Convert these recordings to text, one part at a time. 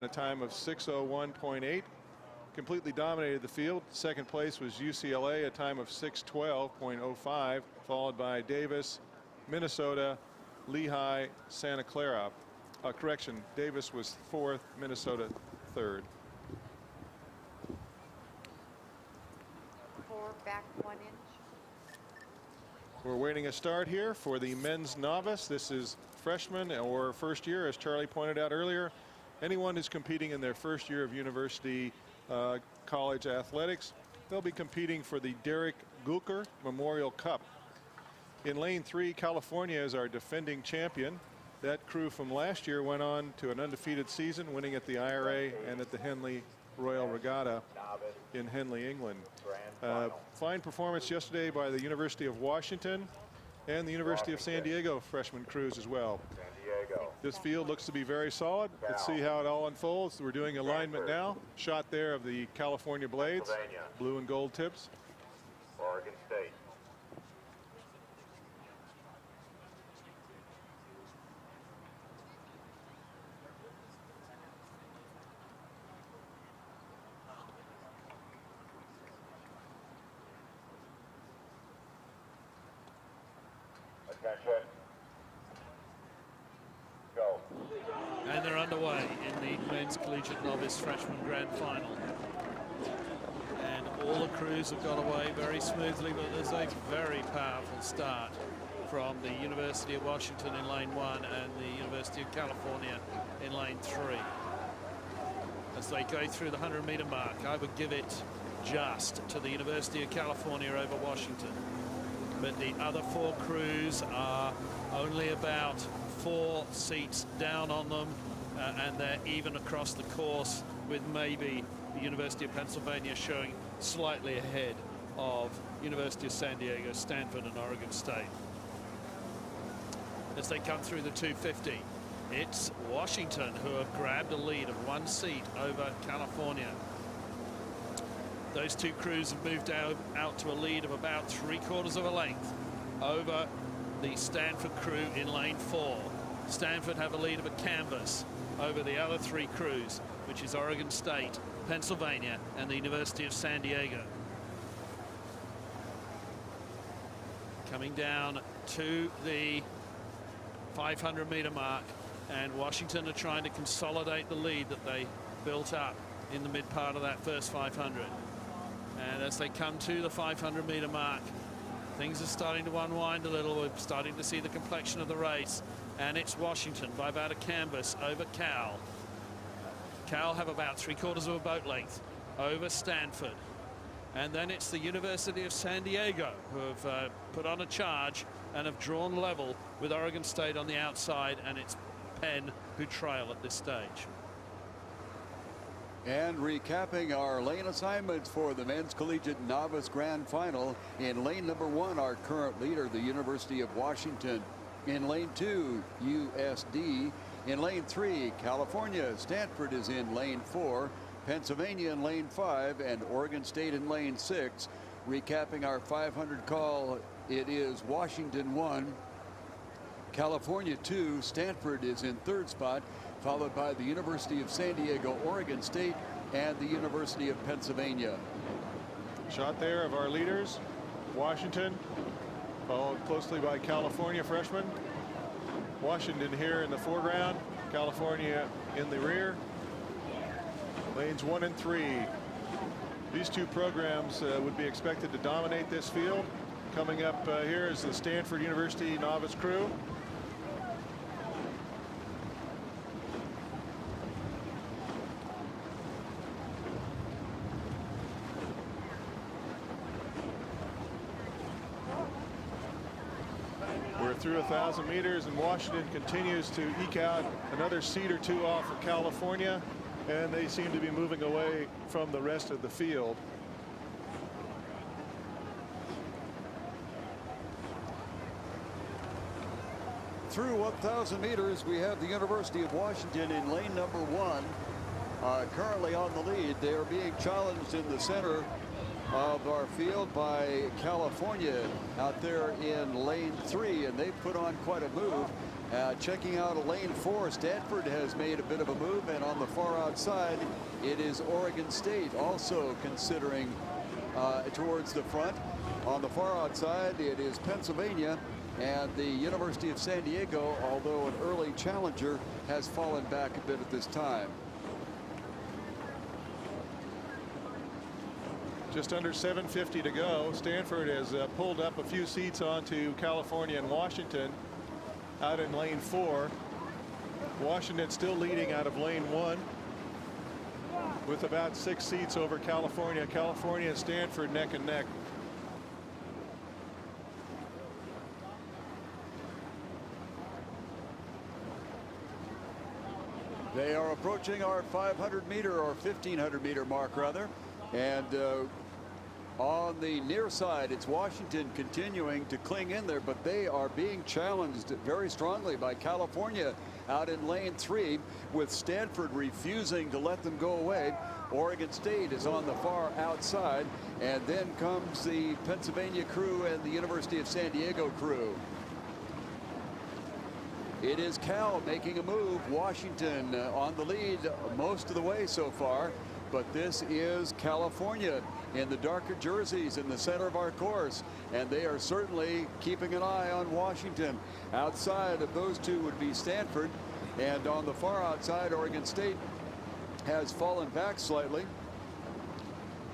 a time of 6:01.8. Completely dominated the field. Second place was UCLA, a time of 6:12.05, followed by Davis, Minnesota, Lehigh, Santa Clara. Correction, Davis was fourth, Minnesota third. 4 back 1 inch. We're waiting a start here for the men's novice. This is freshman or first year, as Charlie pointed out earlier. Anyone who's competing in their first year of university college athletics, they'll be competing for the Derek Guelker Memorial Cup. In lane 3, California is our defending champion. That crew from last year went on to an undefeated season, winning at the IRA and at the Henley Royal Regatta in Henley, England. Fine performance yesterday by the University of Washington and the University of San Diego freshman crews as well. This field looks to be very solid. Let's see how it all unfolds. We're doing alignment now. Shot there of the California blades, blue and gold tips. Oregon State. Attention. Go. And they're underway in the men's collegiate novice freshman grand final. And all the crews have got away very smoothly, but there's a very powerful start from the University of Washington in lane 1 and the University of California in lane 3. As they go through the 100-meter mark, I would give it just to the University of California over Washington. But the other 4 crews are only about 4 seats down on them, and they're even across the course, with maybe the University of Pennsylvania showing slightly ahead of University of San Diego, Stanford, and Oregon State. As they come through the 250, it's Washington who have grabbed a lead of 1 seat over California. Those 2 crews have moved out to a lead of about 3/4 of a length over the Stanford crew in lane 4. Stanford have a lead of a canvas over the other 3 crews, which is Oregon State, Pennsylvania, and the University of San Diego. Coming down to the 500-meter mark, and Washington are trying to consolidate the lead that they built up in the mid part of that first 500. And as they come to the 500-meter mark, things are starting to unwind a little. We're starting to see the complexion of the race. And it's Washington by about a canvas over Cal. Cal have about 3/4 of a boat length over Stanford. And then it's the University of San Diego who have put on a charge and have drawn level with Oregon State on the outside. And it's Penn who trail at this stage. And recapping our lane assignments for the men's collegiate novice grand final. In lane number 1, our current leader, the University of Washington. In lane 2, USD. In lane 3, California. Stanford is in lane 4. Pennsylvania in lane 5, and Oregon State in lane 6. Recapping our 500 call, it is Washington 1, California 2, Stanford is in 3rd spot, followed by the University of San Diego, Oregon State, and the University of Pennsylvania. Shot there of our leaders. Washington, followed closely by California freshmen. Washington here in the foreground, California in the rear. Lanes 1 and 3. These 2 programs would be expected to dominate this field. Coming up here is the Stanford University novice crew. We're through 1,000 meters, and Washington continues to eke out another seat or 2 off of California, and they seem to be moving away from the rest of the field. Through 1,000 meters, we have the University of Washington in lane number 1, currently on the lead. They are being challenged in the center of our field by California out there in lane 3, and they've put on quite a move. Checking out a lane 4, Stanford has made a bit of a move, and on the far outside, it is Oregon State also considering towards the front. On the far outside, it is Pennsylvania, and the University of San Diego, although an early challenger, has fallen back a bit at this time. Just under 7:50 to go. Stanford has pulled up a few seats onto California and Washington out in lane 4. Washington still leading out of lane 1 with about 6 seats over California. California and Stanford neck and neck. They are approaching our 500-meter or 1,500-meter mark, rather. And on the near side, it's Washington continuing to cling in there, but they are being challenged very strongly by California out in lane 3, with Stanford refusing to let them go away. Oregon State is on the far outside, and then comes the Pennsylvania crew and the University of San Diego crew. It is Cal making a move. Washington on the lead most of the way so far, but this is California in the darker jerseys in the center of our course, and they are certainly keeping an eye on Washington. Outside of those two would be Stanford, and on the far outside, Oregon State has fallen back slightly.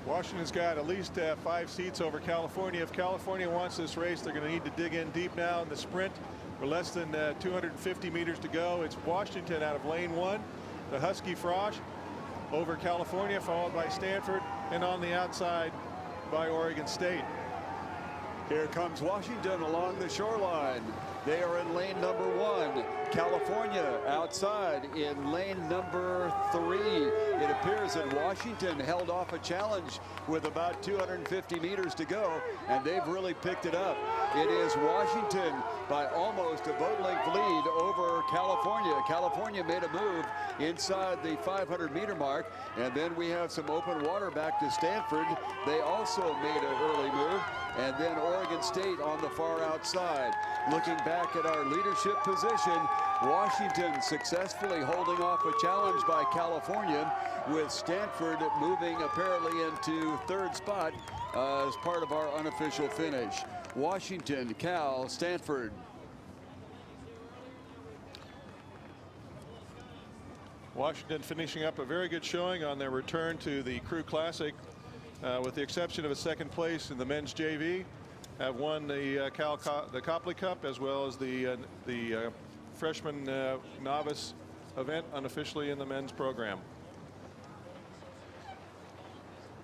Washington's got at least 5 seats over California. If California wants this race, they're going to need to dig in deep now in the sprint. We're less than 250 meters to go. It's Washington out of lane 1, the Husky Frosh over California, followed by Stanford, and on the outside by Oregon State. Here comes Washington along the shoreline. They are in lane number 1. California outside in lane number 3. It appears that Washington held off a challenge with about 250 meters to go, and they've really picked it up. It is Washington by almost a boat length lead over California. California made a move inside the 500-meter mark, and then we have some open water back to Stanford. They also made an early move, and then Oregon State on the far outside. Looking back at our leadership position, Washington successfully holding off a challenge by California, with Stanford moving apparently into 3rd spot as part of our unofficial finish. Washington, Cal, Stanford. Washington finishing up a very good showing on their return to the Crew Classic, with the exception of a 2nd place in the men's JV. Have won the Copley Cup as well as the freshman novice event unofficially in the men's program.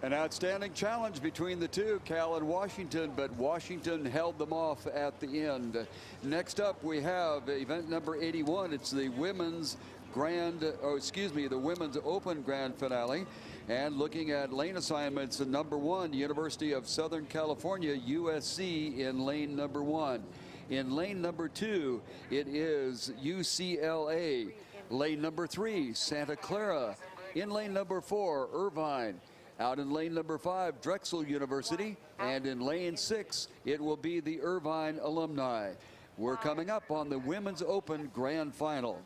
An outstanding challenge between the two, Cal and Washington, but Washington held them off at the end. Next up, we have event number 81. It's the women's the women's open grand finale. And looking at lane assignments, number 1, University of Southern California, USC in lane number 1. In lane number 2, it is UCLA. Lane number 3, Santa Clara. In lane number 4, Irvine. Out in lane number 5, Drexel University. And in lane 6, it will be the Irvine alumni. We're coming up on the Women's Open Grand Final.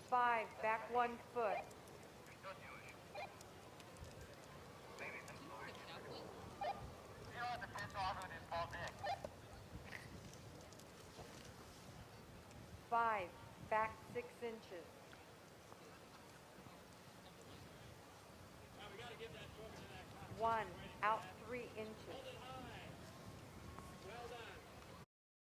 5, back 1 foot. 5, back 6 inches. 1, out 3 inches.